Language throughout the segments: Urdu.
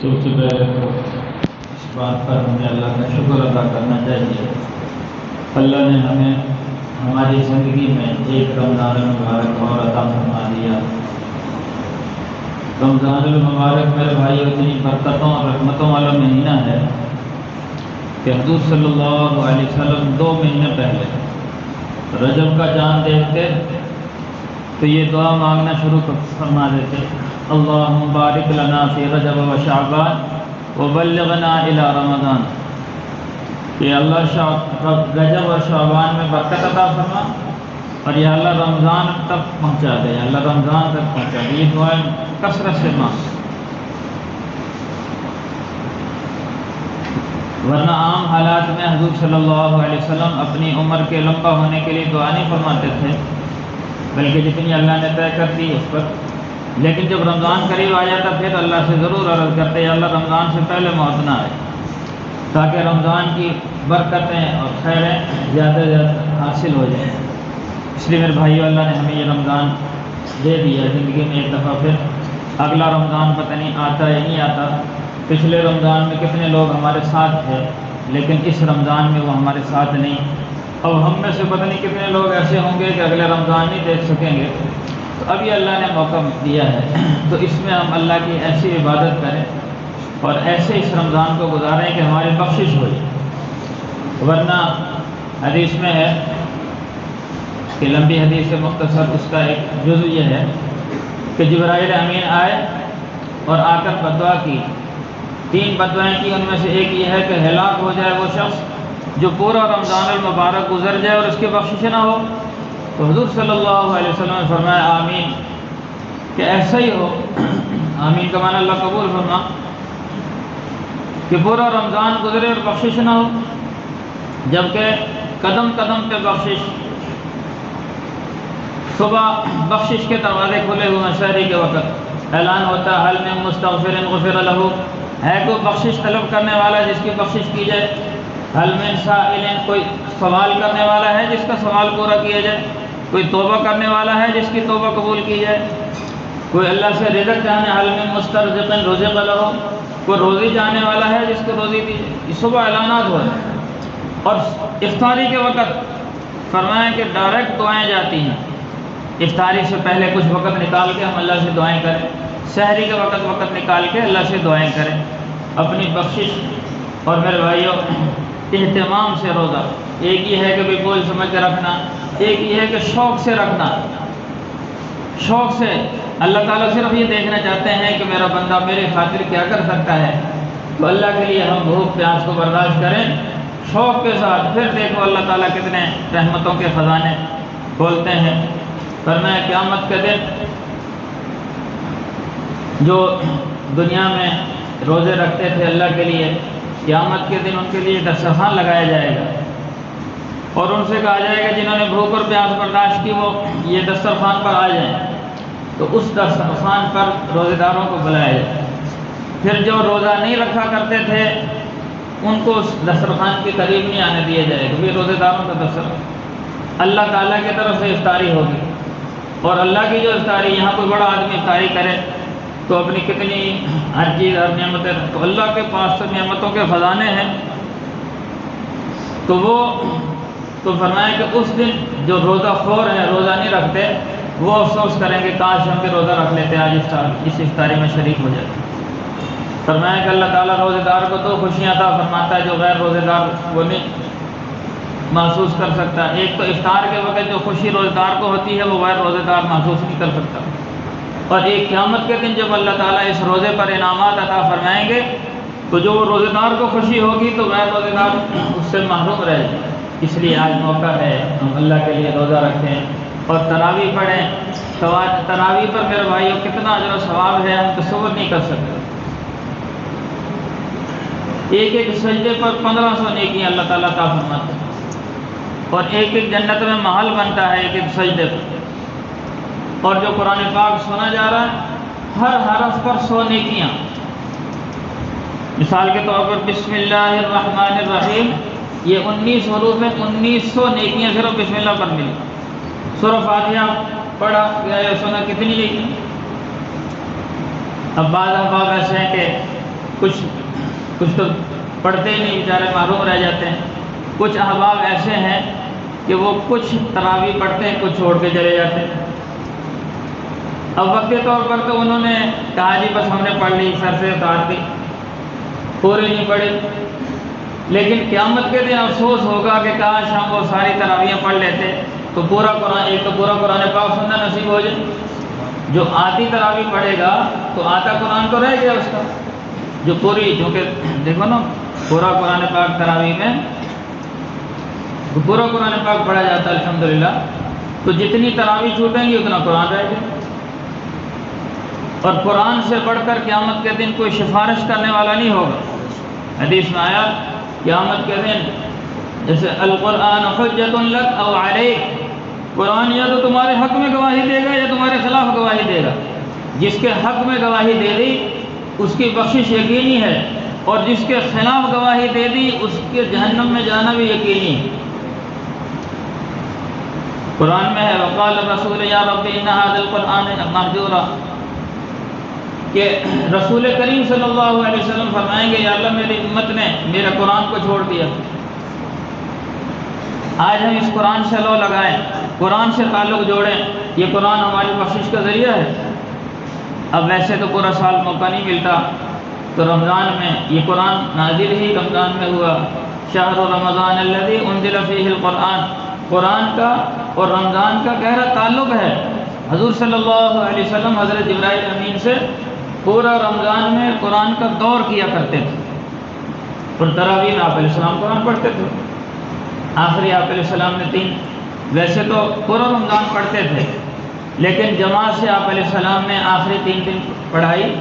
سب سے پہلے تو اس بات پر ہمیں اللہ کا شکر ادا کرنا چاہیے، اللہ نے ہمیں ہماری زندگی میں ایک رمضان المبارک اور عطا فرما دیا۔ رمضان المبارک میرے بھائی اتنی برکتوں اور رحمتوں والا مہینہ ہے کہ حضور صلی اللہ علیہ وسلم 2 مہینے پہلے رجب کا چاند دیکھتے تو یہ دعا مانگنا شروع فرما دیتے، اللہم بارک لنا فی رجب و شعبان وبلغنا الی رمضان، کہ اللہ رجب اور شعبان میں برکت عطا فرما اور یا اللہ رمضان تک پہنچا دے، یا اللہ رمضان تک پہنچا دے۔ یہ دعائیں کثرت سے مانگ، ورنہ عام حالات میں حضور صلی اللہ علیہ وسلم اپنی عمر کے لمبا ہونے کے لیے دعا نہیں فرماتے تھے، بلکہ جتنی اللہ نے طے کر دی اس پر، لیکن جب رمضان قریب آ جاتا پھر اللہ سے ضرور عرض کرتے یا اللہ رمضان سے پہلے موت نہ آئے، تاکہ رمضان کی برکتیں اور خیریں زیادہ سے زیادہ حاصل ہو جائیں۔ اس لیے میرے بھائیو، اللہ نے ہمیں یہ رمضان دے دیا زندگی میں ایک دفعہ، پھر اگلا رمضان پتہ نہیں آتا یا نہیں آتا۔ پچھلے رمضان میں کتنے لوگ ہمارے ساتھ تھے لیکن اس رمضان میں وہ ہمارے ساتھ نہیں، اب ہم میں سے پتہ نہیں کتنے لوگ ایسے ہوں گے کہ اگلے رمضان نہیں دیکھ سکیں گے۔ تو ابھی اللہ نے موقع دیا ہے تو اس میں ہم اللہ کی ایسی عبادت کریں اور ایسے اس رمضان کو گزاریں کہ ہماری بخشش ہو جائے، ورنہ حدیث میں ہے کہ لمبی حدیث سے مختصر اس کا ایک جزء یہ ہے کہ جبرائیل امین آئے اور آ کر بدعا کی، 3 بدعائیں کی، ان میں سے ایک یہ ہے کہ ہلاک ہو جائے وہ شخص جو پورا رمضان المبارک گزر جائے اور اس کی بخشش نہ ہو۔ تو حضور صلی اللہ علیہ وسلم نے فرمایا آمین، کہ ایسا ہی ہو، آمین کا معنی اللہ قبول فرما، کہ پورا رمضان گزرے اور بخشش نہ ہو، جبکہ قدم قدم پہ بخشش، صبح بخشش کے دروازے کھلے ہوئے ہیں، شہری کے وقت اعلان ہوتا ہے حل من مستغفر غفر لہ، ہے کوئی بخشش طلب کرنے والا جس کی بخشش کی جائے، حل من سائل، کوئی سوال کرنے والا ہے جس کا سوال پورا کیا جائے، کوئی توبہ کرنے والا ہے جس کی توبہ قبول کی جائے، کوئی اللہ سے رزق چاہنے، حل من مسترزق رزق لہ، کوئی روزی چاہنے والا ہے جس کو روزی دی جائے۔ یہ صبح اعلانات ہو رہے ہیں، اور افطاری کے وقت فرمایا کہ ڈائریکٹ دعائیں جاتی ہیں، افطاری سے پہلے کچھ وقت نکال کے ہم اللہ سے دعائیں کریں، سحری کے وقت نکال کے اللہ سے دعائیں کریں اپنی بخشش۔ اور میرے بھائیو، اہتمام سے روزہ، ایک یہ ہے کہ بھی بول سمجھ کے رکھنا، ایک یہ ہے کہ شوق سے رکھنا، شوق سے اللہ تعالیٰ صرف یہ دیکھنا چاہتے ہیں کہ میرا بندہ میرے خاطر کیا کر سکتا ہے، تو اللہ کے لیے ہم بھوک پیاس کو برداشت کریں شوق کے ساتھ، پھر دیکھو اللہ تعالیٰ کتنے رحمتوں کے خزانے کھولتے ہیں۔ فرمایا قیامت کے دن جو دنیا میں روزے رکھتے تھے اللہ کے لیے، قیامت کے دن ان کے لیے دسترخوان لگایا جائے گا اور ان سے کہا جائے گا جنہوں نے بھوک اور پیاس برداشت کی وہ یہ دسترخوان پر آ جائیں، تو اس دسترخوان پر روزے داروں کو بلایا جائے۔ پھر جو روزہ نہیں رکھا کرتے تھے ان کو اس دسترخوان کے قریب نہیں آنے دیا جائے گا، یہ روزے داروں کا دسترخوان اللہ تعالیٰ کی طرف سے افطاری ہوگی، اور اللہ کی جو افطاری، یہاں کوئی بڑا آدمی افطاری کرے تو اپنی کتنی ہر چیز ہر نعمتیں، تو اللہ کے پاس تو نعمتوں کے خزانے ہیں، تو وہ تو فرمایا کہ اس دن جو روزہ خور ہیں، روزہ نہیں رکھتے، وہ افسوس کریں گے کاش ہم بھی روزہ رکھ لیتے، آج اس افطاری میں شریک ہو جاتے۔ فرمایا کہ اللہ تعالیٰ روزے دار کو 2 خوشیاں عطا فرماتا ہے جو غیر روزے دار وہ نہیں محسوس کر سکتا۔ ایک تو افطار کے وقت جو خوشی روزے دار کو ہوتی ہے وہ غیر روزے دار محسوس نہیں کر سکتا، اور ایک قیامت کے دن جب اللہ تعالیٰ اس روزے پر انعامات عطا فرمائیں گے تو جو روزے دار کو خوشی ہوگی تو غیر روزے دار اس سے محروم رہے گا۔ اس لیے آج موقع ہے ہم اللہ کے لیے روزہ رکھیں اور تراویح پڑھیں۔ تراویح پر میرے بھائیوں کتنا اجر و ثواب ہے ہم تصور نہیں کر سکتے، ایک ایک سجدے پر 1500 نیکیاں اللہ تعالیٰ عطا فرماتے ہیں، اور ایک ایک جنت میں محل بنتا ہے ایک ایک سجدے پر، اور جو قرآن پاک سنا جا رہا ہے ہر حرف پر 100 نیکیاں۔ مثال کے طور پر بسم اللہ الرحمن الرحیم، یہ 19 حروف ہیں، 1900 نیکیاں صرف بسم اللہ پر ملی۔ سورہ فاتحہ پڑھا گیا سنا کتنی نیکیاں۔ اب بعض احباب ایسے ہیں کہ کچھ تو پڑھتے ہی نہیں، بیچارے محروم رہ جاتے ہیں۔ کچھ احباب ایسے ہیں کہ وہ کچھ تراویح پڑھتے ہیں، کچھ چھوڑ کے چلے جاتے ہیں۔ اب وقتی طور پر تو انہوں نے کہا جی بس ہم نے پڑھ لی، سر سے اتار دی، پوری نہیں پڑھی، لیکن قیامت کے دن افسوس ہوگا کہ کاش ہم وہ ساری تراویحیں پڑھ لیتے تو پورا قرآن، ایک تو پورا قرآن پاک سننا نصیب ہو جائے۔ جو آدھی تراویح پڑھے گا تو آدھا قرآن تو رہ گیا اس کا، جو پوری، چونکہ دیکھو نا پورا قرآن پاک تراویح میں پورا قرآن پاک پڑھا جاتا ہے الحمدللہ، تو جتنی تراویح چھوٹیں گی اتنا قرآن رہے گا۔ اور قرآن سے بڑھ کر قیامت کے دن کوئی سفارش کرنے والا نہیں ہوگا۔ حدیث میں آیا قیامت کے دن جیسے القرآن حجت لک او علیک، قرآن یا تو تمہارے حق میں گواہی دے گا یا تمہارے خلاف گواہی دے گا۔ جس کے حق میں گواہی دے دی اس کی بخشش یقینی ہے، اور جس کے خلاف گواہی دے دی اس کے جہنم میں جانا بھی یقینی ہے۔ قرآن میں ہے وقال الرسول یا رب ان ھذا القرآن مہجورا، کہ رسول کریم صلی اللہ علیہ وسلم فرمائیں گے یا اللہ میری امت نے میرے قرآن کو چھوڑ دیا۔ آج ہم اس قرآن سے لو لگائیں، قرآن سے تعلق جوڑیں، یہ قرآن ہماری بخشش کا ذریعہ ہے۔ اب ویسے تو پورا سال موقع نہیں ملتا، تو رمضان میں یہ قرآن نازل ہی رمضان میں ہوا۔ شہر رمضان الذی انزل فیہ القرآن، قرآن کا اور رمضان کا گہرا تعلق ہے۔ حضور صلی اللہ علیہ وسلم حضرت جبرائیل امین سے پورا رمضان میں قرآن کا دور کیا کرتے تھے، اور تراویح میں آپ علیہ السلام قرآن پڑھتے تھے۔ آخری آپ علیہ السلام نے 3، ویسے تو پورا رمضان پڑھتے تھے، لیکن جماعت سے آپ علیہ السلام نے آخری 3 دن پڑھائی،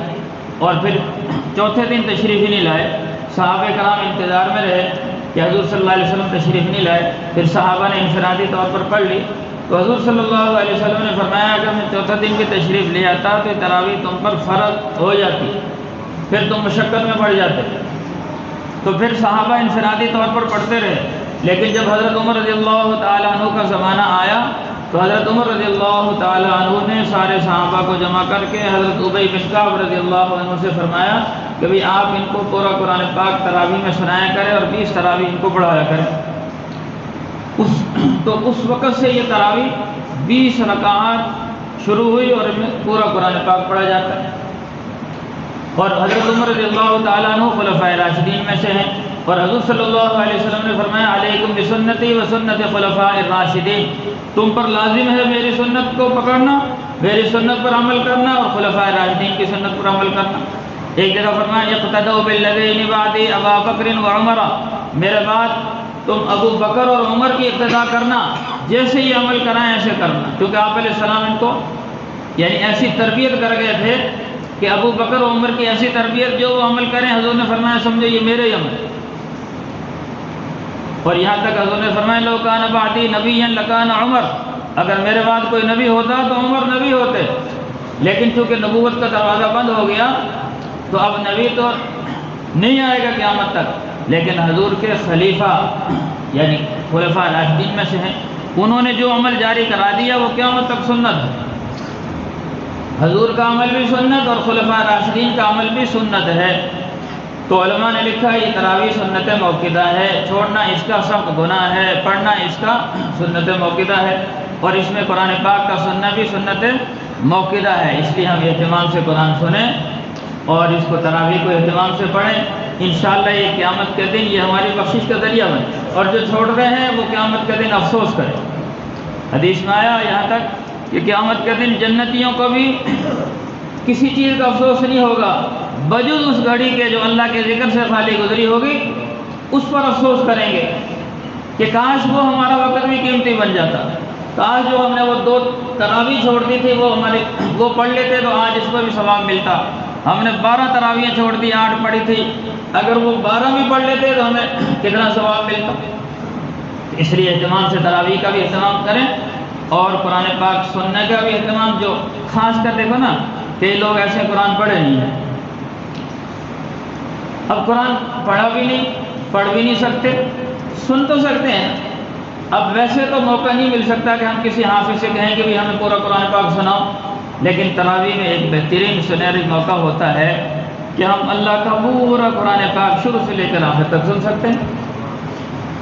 اور پھر چوتھے دن تشریف ہی نہیں لائے۔ صحابہ کرام انتظار میں رہے کہ حضور صلی اللہ علیہ وسلم تشریف نہیں لائے، پھر صحابہ نے انفرادی طور پر پڑھ لی، تو حضور صلی اللہ علیہ وسلم نے فرمایا اگر میں چوتھا دن بھی تشریف لے آتا تو تراویح تم پر فرض ہو جاتی، پھر تم مشقت میں پڑ جاتے۔ تو پھر صحابہ انفرادی طور پر پڑھتے رہے، لیکن جب حضرت عمر رضی اللہ تعالیٰ عنہ کا زمانہ آیا تو حضرت عمر رضی اللہ تعالیٰ عنہ نے سارے صحابہ کو جمع کر کے حضرت ابی بن کعب رضی اللہ عنہ سے فرمایا کہ بھئی آپ ان کو پورا قرآن پاک تراویح میں سنایا کریں اور 20 تراویح ان کو پڑھایا کریں۔ تو اس وقت سے یہ تراویح 20 رکعات شروع ہوئی اور ان میں پورا قرآن پاک پڑھا جاتا ہے۔ اور حضرت عمر رضی اللہ تعالیٰ عنہ خلفائے راشدین میں سے ہیں، اور حضور صلی اللہ علیہ وسلم نے فرمایا علیکم بسنتی و سنت خلفاء الراشدین، تم پر لازم ہے میری سنت کو پکڑنا، میری سنت پر عمل کرنا اور خلفائے راشدین کی سنت پر عمل کرنا۔ ایک جگہ فرمایا اقتدوا بالذین بعدی ابا بکر و عمر، میرے بعد تم ابو بکر اور عمر کی اقتداء کرنا، جیسے یہ عمل کرائیں ایسے کرنا، کیونکہ آپ علیہ السلام ان کو یعنی ایسی تربیت کر گئے تھے کہ ابو بکر و عمر کی ایسی تربیت جو وہ عمل کریں حضور نے فرمایا سمجھو یہ میرے ہی عمل۔ اور یہاں تک حضور نے فرمایا لو کان بعدی نبیا لکان عمر، اگر میرے بعد کوئی نبی ہوتا تو عمر نبی ہوتے، لیکن چونکہ نبوت کا دروازہ بند ہو گیا تو اب نبی تو نہیں آئے گا قیامت تک، لیکن حضور کے خلیفہ یعنی خلفاء راشدین میں سے ہیں، انہوں نے جو عمل جاری کرا دیا وہ قیامت تک سنت ہے۔ حضور کا عمل بھی سنت اور خلفاء راشدین کا عمل بھی سنت ہے۔ تو علماء نے لکھا یہ تراویح سنت موقدہ ہے، چھوڑنا اس کا سخت گناہ ہے، پڑھنا اس کا سنت موقدہ ہے، اور اس میں قرآن پاک کا سننا بھی سنت موقدہ ہے۔ اس لیے ہم اہتمام سے قرآن سنیں اور اس کو تراویح کو اہتمام سے پڑھیں، انشاءاللہ یہ قیامت کے دن یہ ہماری بخشش کا ذریعہ بنے، اور جو چھوڑ رہے ہیں وہ قیامت کے دن افسوس کریں۔ حدیث میں آیا یہاں تک کہ قیامت کے دن جنتیوں کو بھی کسی چیز کا افسوس نہیں ہوگا بجز اس گھڑی کے جو اللہ کے ذکر سے خالی گزری ہوگی، اس پر افسوس کریں گے کہ کاش وہ ہمارا وقت بھی قیمتی بن جاتا، کاش جو ہم نے وہ 2 تراویح چھوڑ دی تھی وہ پڑھ لیتے تو آج اس پر بھی ثواب ملتا، ہم نے 12 تراویح چھوڑ دی 8 پڑھی تھی، اگر وہ 12 بھی پڑھ لیتے تو ہمیں کتنا ثواب ملتا۔ اس لیے اہتمام سے تراویح کا بھی اہتمام کریں اور قرآن پاک سننے کا بھی اہتمام، جو خاص کر دیکھو نا کئی لوگ ایسے قرآن پڑھے نہیں ہیں، اب قرآن پڑھا بھی نہیں، پڑھ بھی نہیں سکتے، سن تو سکتے ہیں، اب ویسے تو موقع نہیں مل سکتا کہ ہم کسی حافظ سے کہیں کہ بھی ہمیں پورا قرآن پاک سناؤ، لیکن تراویح میں ایک بہترین سنہری موقع ہوتا ہے کہ ہم اللہ کا پورا قرآن پاک شروع سے لے کر آخر تک سن سکتے ہیں؟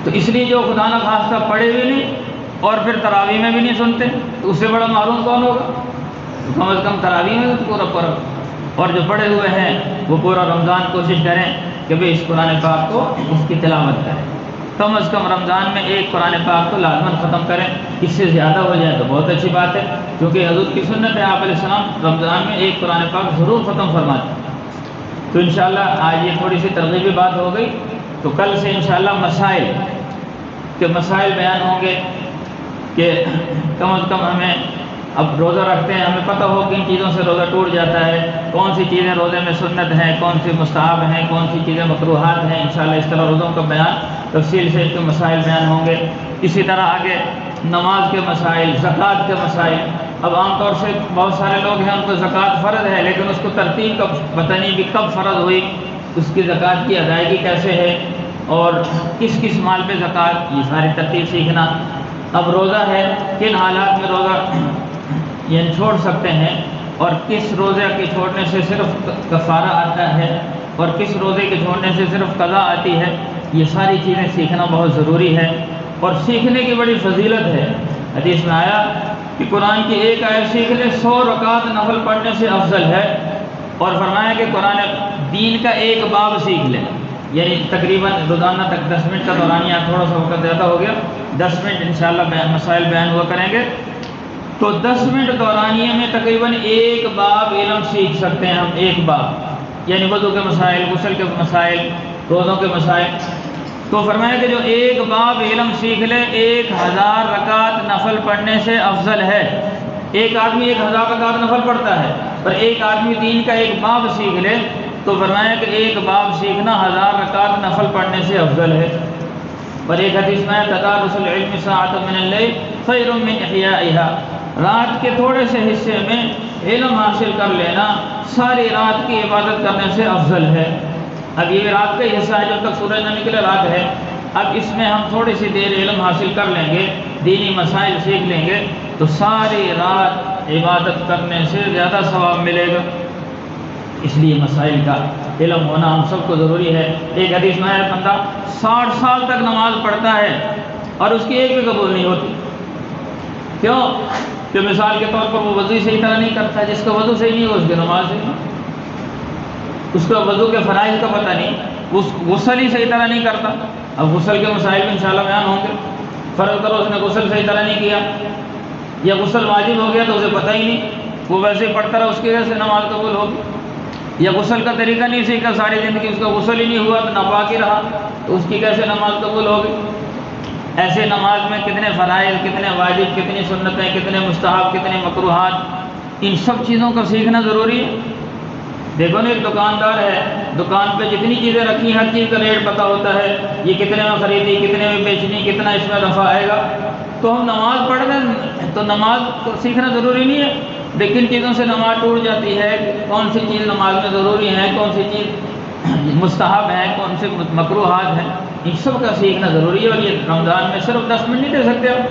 تو اس لیے جو خدا نہ خواستہ پڑھے بھی نہیں اور پھر تراویح میں بھی نہیں سنتے تو اس سے بڑا محروم کون ہوگا؟ تو کم از کم تراویح میں تو پورا پڑھو، اور جو پڑھے ہوئے ہیں وہ پورا رمضان کوشش کریں کہ بھئی اس قرآن پاک کو اس کی تلاوت کریں، کم از کم رمضان میں ایک قرآن پاک کو لازماً ختم کریں، اس سے زیادہ ہو جائے تو بہت اچھی بات ہے، کیونکہ حضور کی سنت ہے، آپ علیہ السلام رمضان میں ایک قرآن پاک ضرور ختم فرماتے ہیں۔ تو انشاءاللہ آج یہ تھوڑی سی ترغیبی بات ہو گئی، تو کل سے انشاءاللہ مسائل بیان ہوں گے کہ کم از کم ہمیں اب روزہ رکھتے ہیں، ہمیں پتہ ہو کن چیزوں سے روزہ ٹوٹ جاتا ہے، کون سی چیزیں روزے میں سنت ہیں، کون سی مستحب ہیں، کون سی چیزیں مکروہات ہیں، انشاءاللہ اس طرح روزوں کا بیان تفصیل سے اس کے مسائل بیان ہوں گے۔ اسی طرح آگے نماز کے مسائل، زکوٰۃ کے مسائل۔ اب عام طور سے بہت سارے لوگ ہیں ان کو زکوٰۃ فرض ہے، لیکن اس کو ترتیب کا پتہ نہیں کہ کب فرض ہوئی، اس کی زکوٰۃ کی ادائیگی کیسے ہے اور کس کس مال پہ زکوٰۃ، یہ ساری ترتیب سیکھنا۔ اب روزہ ہے، کن حالات میں روزہ یعنی چھوڑ سکتے ہیں، اور کس روزے کے چھوڑنے سے صرف کفارہ آتا ہے اور کس روزے کے چھوڑنے سے صرف قضا آتی ہے، یہ ساری چیزیں سیکھنا بہت ضروری ہے، اور سیکھنے کی بڑی فضیلت ہے۔ حدیث میں آیا کہ قرآن کی ایک آیت سیکھ لے 100 رکعت نفل پڑھنے سے افضل ہے، اور فرمایا کہ قرآن دین کا ایک باب سیکھ لے، یعنی تقریباً روزانہ تک 10 منٹ کا دورانیہ، تھوڑا سا وقت زیادہ ہو گیا، 10 منٹ انشاءاللہ مسائل بیان ہوا کریں گے، تو 10 منٹ دورانیے میں تقریباً ایک باب علم سیکھ سکتے ہیں ہم، ایک باب، یعنی وضو کے مسائل، غسل کے مسائل، روزوں کے مسائل۔ تو فرمایا کہ جو ایک باب علم سیکھ لے 1000 رکعت نفل پڑھنے سے افضل ہے۔ ایک آدمی 1000 رکعت نفل پڑھتا ہے، پر ایک آدمی دین کا ایک باب سیکھ لے تو فرمایا کہ ایک باب سیکھنا 1000 رکعت نفل پڑھنے سے افضل ہے۔ اور ایک حدیث میں تدارس العلم ساعۃ من اللیل خیر من احیائها، رات کے تھوڑے سے حصے میں علم حاصل کر لینا ساری رات کی عبادت کرنے سے افضل ہے۔ اب یہ رات کا ہی حصہ ہے، جب تک سورج نہ نکلے رات ہے، اب اس میں ہم تھوڑی سی دیر علم حاصل کر لیں گے، دینی مسائل سیکھ لیں گے تو ساری رات عبادت کرنے سے زیادہ ثواب ملے گا۔ اس لیے مسائل کا علم ہونا ہم سب کو ضروری ہے۔ ایک حدیث میں ہے بندہ 60 سال تک نماز پڑھتا ہے اور اس کی ایک بھی قبول نہیں ہوتی، کیوں؟ کہ مثال کے طور پر وہ وضو صحیح طرح نہیں کرتا، جس کا وضو صحیح نہیں ہو اس کی نماز صحیح نہیں، اس کا وضو کے فرائض کا پتہ نہیں، اس غسل ہی صحیح طرح نہیں کرتا۔ اب غسل کے مسائل میں انشاءاللہ بیان ہوں گے۔ فرض کرو اس نے غسل صحیح طرح نہیں کیا، یا غسل واجب ہو گیا تو اسے پتہ ہی نہیں، وہ ویسے ہی پڑھتا رہا، اس کی وجہ سے نماز قبول ہوگی۔ یا غسل کا طریقہ نہیں سیکھا، ساری زندگی اس کا غسل ہی نہیں ہوا تو ناپاک ہی رہا، تو اس کی کیسے نماز قبول ہوگی؟ ایسے نماز میں کتنے فرائض، کتنے واجب، کتنی سنتیں، کتنے مستحب، کتنے مکروہات، ان سب چیزوں کا سیکھنا ضروری ہے۔ دیکھو نا، ایک دکاندار ہے، دکان پہ جتنی چیزیں رکھی ہر چیز کا ریٹ پتہ ہوتا ہے، یہ کتنے میں خریدی، کتنے میں بیچنی، کتنا اس میں نفع آئے گا۔ تو ہم نماز پڑھ رہے ہیں تو نماز کو سیکھنا ضروری نہیں ہے، لیکن چیزوں سے نماز ٹوٹ جاتی ہے، کون سی چیز نماز میں ضروری ہے، کون سی چیز مستحب ہے، کون سے مکروہات ہیں، ان سب کا سیکھنا ضروری ہے۔ اور یہ رمضان میں صرف 10 منٹ نہیں دے سکتے آپ،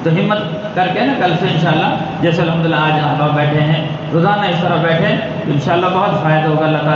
تو ہمت کر کے نا کل سے انشاءاللہ، جیسے الحمدللہ آج احباب بیٹھے ہیں، روزانہ اس طرح بیٹھیں تو انشاءاللہ بہت فائدہ ہوگا۔ اللہ تعالیٰ